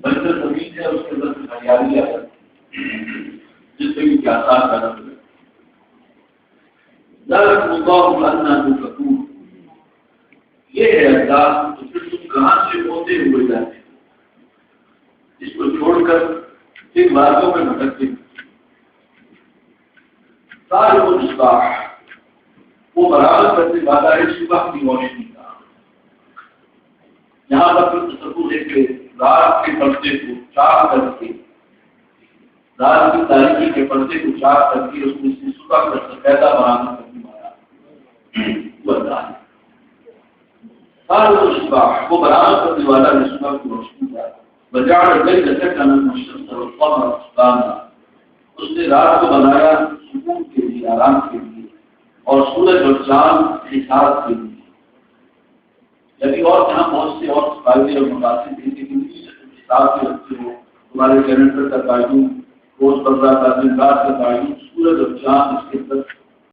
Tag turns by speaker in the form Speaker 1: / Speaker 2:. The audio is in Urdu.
Speaker 1: بنجر زمین ہے، اس کے اندر ہریالی آ جاتی جس سے بھی آسان پیدا ہو جائے. یہ ہے اللہ، تو پھر تم کہاں سے ہوتے ہوئے جاتے ہیں، اس کو چھوڑ کر کن باتوں میں بھٹکتے ہیں. صالح المصباح، وہ برابر کرنے والا ہے صبح کی روشنی کا. یہاں پر تصور ہے کہ رات کے پردے کو چار کر کے، رات کی تاریخی کے پردے کو چار کر کے اس میں سے صبح کر پیدا بنانا کرنے والا وہ اللہ ہے. صالح المصباح، وہ برابر کرنے والا ہے صبح کی روشنی کا. وجعل الليل سكنا والشمس والقمر حسبانا، اس نے رات کو بنایا سکون کے لیے، آرام کے لیے، اور سورج اور چاند حساب کے لیے. یعنی اور جہاں بہت سے اور فائدے اور مقاصد ہیں، لیکن حساب کے رکھتے ہو تمہارے کیلنڈر کا تعین، روز بذرا کا دن رات کا تعین، سورج اور چاند اس کے اندر